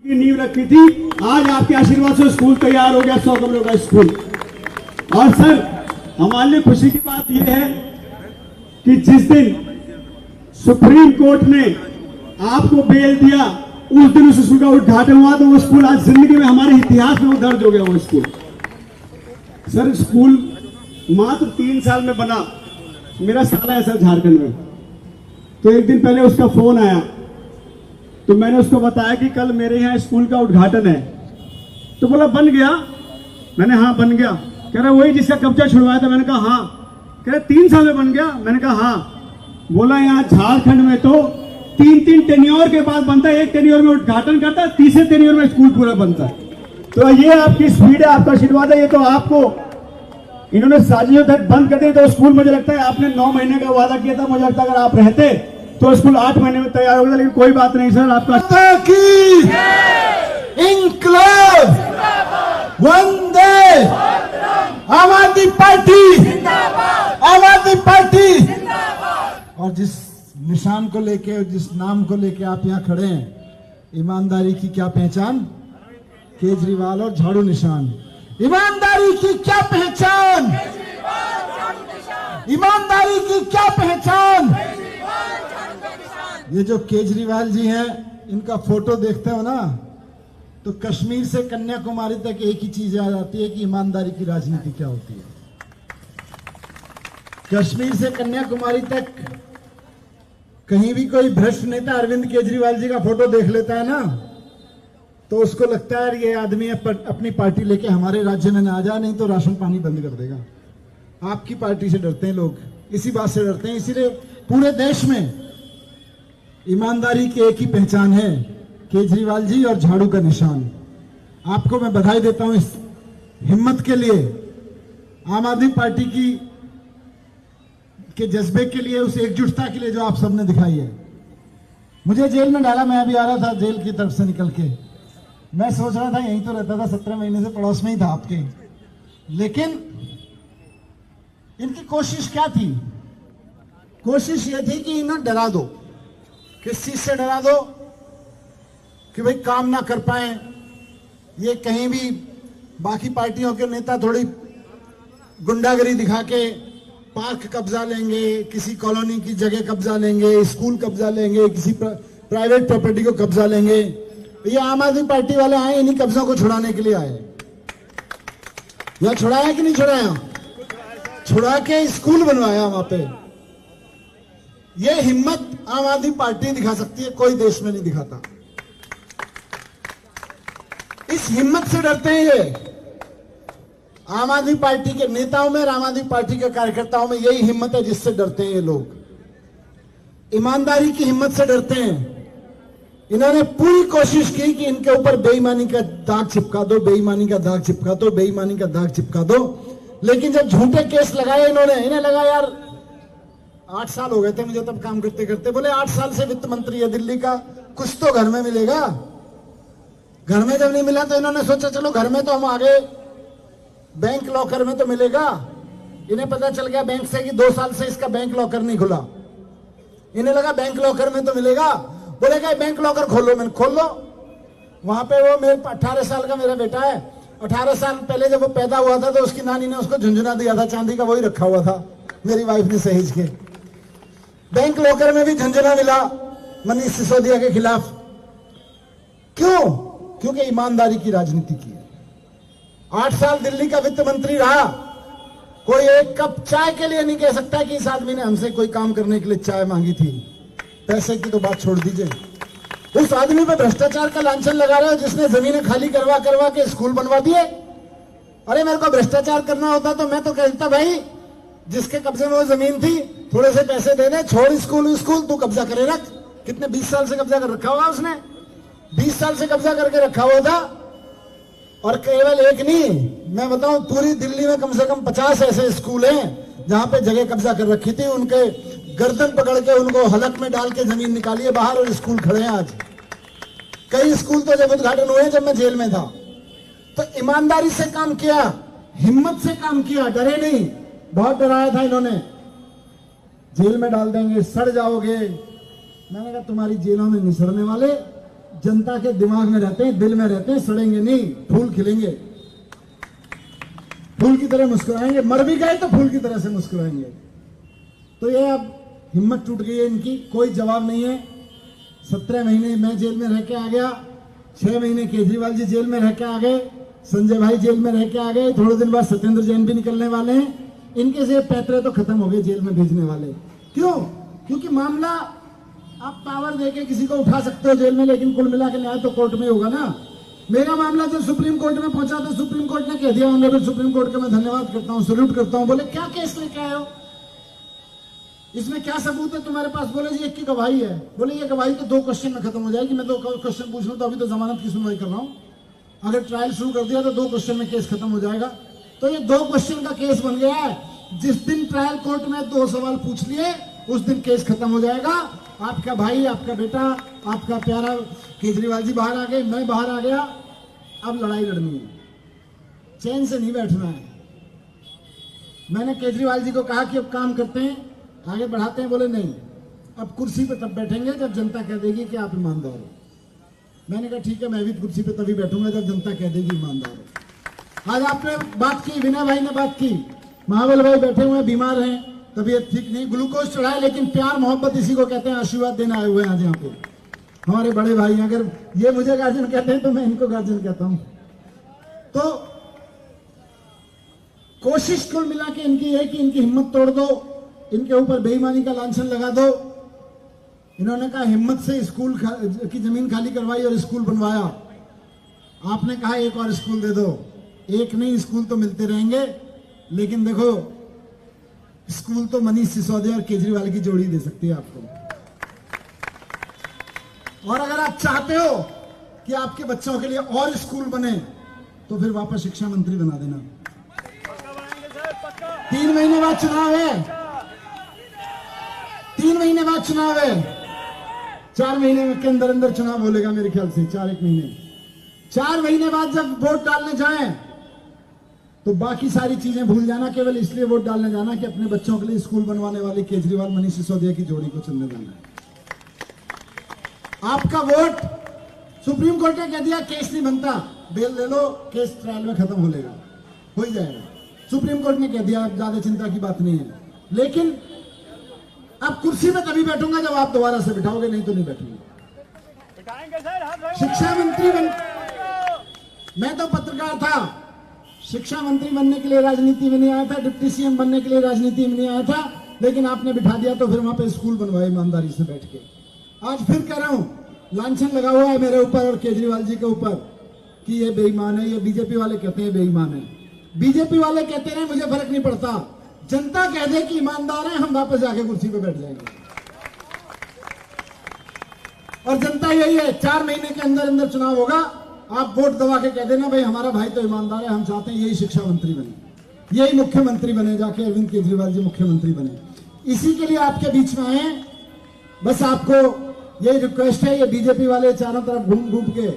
नींव रखी थी, आज आपके आशीर्वाद से स्कूल तैयार हो गया, 100 कमरों का स्कूल। और सर, हमारे लिए खुशी की बात यह है कि जिस दिन सुप्रीम कोर्ट ने आपको बेल दिया, उस दिन उस स्कूल का उद्घाटन हुआ। तो वो स्कूल आज जिंदगी में हमारे इतिहास में वो दर्ज हो गया वो स्कूल। सर, स्कूल मात्र 3 साल में बना। मेरा साला है सर झारखंड में। तो एक दिन पहले उसका फोन आया, तो मैंने उसको बताया कि कल मेरे यहाँ स्कूल का उद्घाटन है। तो बोला बन गया? मैंने हाँ बन गया। कह रहा वही जिसका कब्जा छुड़वाया था? मैंने कहा हाँ। कह रहा 3 साल में बन गया? मैंने कहा हाँ। बोला यहाँ झारखंड में तो 3 टेन्योर के बाद बनता है, 1 टेन्योर में उद्घाटन करता है, तीसरे टेन्योर में स्कूल पूरा बनता है। तो ये आपकी स्पीड है, आपका आशीर्वाद है। ये तो आपको इन्होंने साजिशों तक बंद कर दी। तो स्कूल मुझे लगता है आपने 9 महीने का वादा किया था, मुझे लगता है अगर आप रहते तो स्कूल 8 महीने में तैयार हो गया। लेकिन कोई बात नहीं सर, आपका इंकलाब वंदे आम आदमी पार्टी, आम आदमी पार्टी। और जिस निशान को लेके और जिस नाम को लेके आप यहाँ खड़े हैं, ईमानदारी की क्या पहचान? केजरीवाल और झाड़ू निशान। ईमानदारी की क्या पहचान? ईमानदारी की क्या पहचान? ये जो केजरीवाल जी हैं, इनका फोटो देखते हो ना, तो कश्मीर से कन्याकुमारी तक एक ही चीज आ जाती है कि ईमानदारी की राजनीति क्या होती है। कश्मीर से कन्याकुमारी तक कहीं भी कोई भ्रष्ट नेता अरविंद केजरीवाल जी का फोटो देख लेता है ना, तो उसको लगता है ये आदमी अपनी पार्टी लेके हमारे राज्य में ना आ जा, नहीं तो राशन पानी बंद कर देगा। आपकी पार्टी से डरते हैं लोग, इसी बात से डरते हैं। इसीलिए पूरे देश में ईमानदारी की एक ही पहचान है, केजरीवाल जी और झाड़ू का निशान। आपको मैं बधाई देता हूं इस हिम्मत के लिए, आम आदमी पार्टी की के जज्बे के लिए, उस एकजुटता के लिए जो आप सबने दिखाई है। मुझे जेल में डाला, मैं अभी आ रहा था जेल की तरफ से निकल के। मैं सोच रहा था यहीं तो रहता था, 17 महीने से पड़ोस में ही था आपके। लेकिन इनकी कोशिश क्या थी? कोशिश ये थी कि इन्हें डरा दो। किस चीज से डरा दो? कि भाई काम ना कर पाए, ये कहीं भी बाकी पार्टियों के नेता थोड़ी गुंडागरी दिखा के पार्क कब्जा लेंगे, किसी कॉलोनी की जगह कब्जा लेंगे, स्कूल कब्जा लेंगे, किसी प्राइवेट प्रॉपर्टी को कब्जा लेंगे। ये आम आदमी पार्टी वाले आए इन्हीं कब्जों को छुड़ाने के लिए आए। यह छुड़ाया कि नहीं छुड़ाया? छुड़ा के स्कूल बनवाया वहां पे। यह हिम्मत आम आदमी पार्टी दिखा सकती है, कोई देश में नहीं दिखाता। इस हिम्मत से डरते हैं ये। आम आदमी पार्टी के नेताओं में और आम आदमी पार्टी के कार्यकर्ताओं में यही हिम्मत है जिससे डरते हैं ये लोग। ईमानदारी की हिम्मत से डरते हैं। इन्होंने पूरी कोशिश की कि इनके ऊपर बेईमानी का दाग चिपका दो, बेईमानी का दाग चिपका दो, बेईमानी का दाग चिपका दो। लेकिन जब झूठे केस लगाए इन्होंने, इन्हें लगा यार 8 साल हो गए थे मुझे तब काम करते करते। बोले 8 साल से वित्त मंत्री है दिल्ली का, कुछ तो घर में मिलेगा। घर में जब नहीं मिला तो इन्होंने सोचा चलो घर में तो हम आगे बैंक लॉकर में तो मिलेगा। इन्हें पता चल गया बैंक से कि 2 साल से इसका बैंक लॉकर नहीं खुला। इन्हें लगा बैंक लॉकर में तो मिलेगा। बोलेगा बैंक लॉकर खोलो। मैंने खोल लो। वहां पे वो मेरे 18 साल का मेरा बेटा है। 18 साल पहले जब वो पैदा हुआ था तो उसकी नानी ने उसको झुंझुना दिया था, चांदी का, वही रखा हुआ था। मेरी वाइफ ने सहेज के। बैंक लॉकर में भी झुंझुना मिला मनीष सिसोदिया के खिलाफ। क्यों? क्योंकि ईमानदारी की राजनीति की। 8 साल दिल्ली का वित्त मंत्री रहा। कोई एक कप चाय के लिए नहीं कह सकता कि इस आदमी ने हमसे कोई काम करने के लिए चाय मांगी थी। पैसे की तो बात छोड़ दीजिए। उस आदमी पे भ्रष्टाचार का लांछन लगा रहे हो जिसने जमीनें खाली करवा करवा के स्कूल बनवा दिए। अरे मेरे को भ्रष्टाचार करना होता तो मैं तो कहता भाई जिसके कब्जे में वो जमीन थी थोड़े से पैसे दे दे, छोड़ स्कूल तू कब्जा करे रख। कितने 20 साल से कब्जा कर रखा होगा उसने। 20 साल से कब्जा करके रखा हुआ था। और केवल एक नहीं, मैं बताऊं पूरी दिल्ली में कम से कम 50 ऐसे स्कूल हैं जहां पे जगह कब्जा कर रखी थी। उनके गर्दन पकड़ के उनको हलक में डाल के जमीन निकालिए बाहर और स्कूल खड़े हैं आज। कई स्कूल तो जब उद्घाटन हुए जब मैं जेल में था। तो ईमानदारी से काम किया, हिम्मत से काम किया, डरे नहीं। बहुत डराया था इन्होंने। जेल में डाल देंगे, सड़ जाओगे। मैंने कहा तुम्हारी जेलों में नहीं सड़ने वाले, जनता के दिमाग में रहते हैं, दिल में रहते हैं, सड़ेंगे नहीं, फूल खिलेंगे, फूल की तरह मुस्कुराएंगे, मर भी गए तो फूल की तरह से मुस्कुराएंगे। तो ये अब हिम्मत टूट गई है इनकी, कोई जवाब नहीं है। 17 महीने मैं जेल में रह के आ गया, 6 महीने केजरीवाल जी जेल में रह के आ गए, संजय भाई जेल में रह के आ गए, थोड़े दिन बाद सत्येंद्र जैन भी निकलने वाले हैं। इनके से पैतरे तो खत्म हो गए जेल में भेजने वाले। क्यों? क्योंकि मामला आप पावर देके किसी को उठा सकते हो जेल में, लेकिन कुल मिला के न्याय तो कोर्ट में होगा ना। मेरा मामला जब सुप्रीम कोर्ट में पहुंचा तो सुप्रीम कोर्ट ने कह दिया, ऑनरेबल सुप्रीम कोर्ट का मैं धन्यवाद करता हूं, सल्यूट करता हूं। बोले क्या केस लेके आए हो, इसमें क्या सबूत है तुम्हारे पास? बोले जी एक की गवाही है। बोले ये गवाही तो 2 क्वेश्चन में खत्म हो जाएगी, मैं 2 क्वेश्चन पूछ लूं तो अभी तो जमानत की सुनवाई कर रहा हूं, अगर ट्रायल शुरू कर दिया तो 2 क्वेश्चन में केस खत्म हो जाएगा। तो ये 2 क्वेश्चन का केस बन गया है। जिस दिन ट्रायल कोर्ट में 2 सवाल पूछ लिए उस दिन केस खत्म हो जाएगा। आपका भाई, आपका बेटा, आपका प्यारा केजरीवाल जी बाहर आ गए, मैं बाहर आ गया। अब लड़ाई लड़नी है, चैन से नहीं बैठना है। मैंने केजरीवाल जी को कहा कि अब काम करते हैं, आगे बढ़ाते हैं। बोले नहीं, अब कुर्सी पे तब बैठेंगे जब जनता कह देगी कि आप ईमानदार हो। मैंने कहा ठीक है, मैं भी कुर्सी पे तभी बैठूंगा जब जनता कह देगी ईमानदार हो। आज आपने बात की, विनय भाई ने बात की, महाबल भाई बैठे हुए हैं, बीमार हैं, तबीयत ठीक नहीं, ग्लूकोज चढ़ाए, लेकिन प्यार मोहब्बत इसी को कहते हैं, आशीर्वाद देने आए हुए हैं आज यहाँ पे हमारे बड़े भाई। अगर ये मुझे गार्जियन कहते हैं तो मैं इनको गार्जियन कहता हूं। तो कोशिश कुल मिला के इनकी है कि इनकी हिम्मत तोड़ दो, इनके ऊपर बेईमानी का लांछन लगा दो। इन्होंने कहा हिम्मत से स्कूल की जमीन खाली करवाई और स्कूल बनवाया। आपने कहा एक और स्कूल दे दो, एक नहीं स्कूल तो मिलते रहेंगे, लेकिन देखो स्कूल तो मनीष सिसोदिया और केजरीवाल की जोड़ी दे सकती है आपको। और अगर आप चाहते हो कि आपके बच्चों के लिए और स्कूल बने तो फिर वापस शिक्षा मंत्री बना देना। 3 महीने बाद चुनाव है, 3 महीने बाद चुनाव है, 4 महीने के अंदर अंदर चुनाव बोलेगा मेरे ख्याल से, 4-1 महीने। 4 महीने बाद जब वोट डालने जाएं तो बाकी सारी चीजें भूल जाना, केवल इसलिए वोट डालने जाना कि अपने बच्चों के लिए स्कूल बनवाने वाले केजरीवाल मनीष सिसोदिया की जोड़ी को चुनने जाना है। आपका वोट, सुप्रीम कोर्ट ने कह दिया केस नहीं बनता, बेल ले लो, केस ट्रायल में खत्म हो लेगा, हो ही जाएगा। सुप्रीम कोर्ट ने कह दिया, अब ज्यादा चिंता की बात नहीं है। लेकिन अब कुर्सी में तभी बैठूंगा जब आप दोबारा से बिठाओगे, नहीं तो नहीं बैठूंगा। शिक्षा मंत्री मैं तो पत्रकार था, शिक्षा मंत्री बनने के लिए राजनीति में नहीं आया था, डिप्टी सीएम बनने के लिए राजनीति में नहीं आया था, लेकिन आपने बिठा दिया तो फिर वहां पे स्कूल बनवाए ईमानदारी से बैठ के। आज फिर कह रहा हूं, लांछन लगा हुआ है मेरे ऊपर और केजरीवाल जी के ऊपर कि ये बेईमान है, ये बीजेपी वाले कहते हैं बेईमान है। बीजेपी वाले कहते हैं मुझे फर्क नहीं पड़ता, जनता कह दे कि ईमानदार है, हम वापस जाके कुर्सी पे बैठ जाएंगे। और जनता यही है, 4 महीने के अंदर अंदर चुनाव होगा, आप वोट दबा के कह देना भाई हमारा भाई तो ईमानदार है, हम चाहते हैं यही शिक्षा मंत्री बने, यही मुख्यमंत्री बने, जाके अरविंद केजरीवाल जी मुख्यमंत्री बने। इसी के लिए आपके बीच में आए। बस आपको यही रिक्वेस्ट है, ये बीजेपी वाले चारों तरफ घूम घूम के